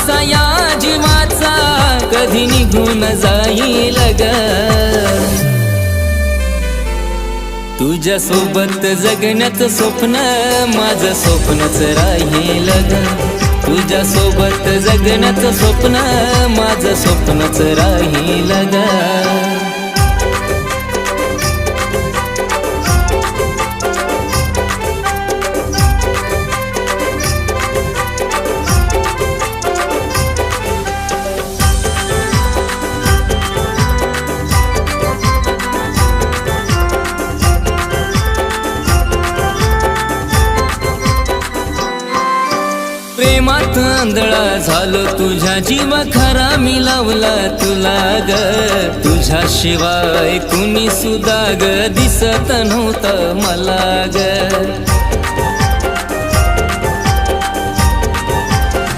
श्वासा या जीवाचा कधी निघून जाईल ग तुझ्या सोबत जगण्याचं स्वप्न माझं स्वप्नच राहील ग तुझ्या सोबत जगण्याचं स्वप्न माझं स्वप्नच राहील ग प्रेमात आंधळा झालो तुझ्या जीवा खरा मी लावला तुला ग तुझ्याशिवाय कुणी सुद्धा ग दिसत नव्हतं मला ग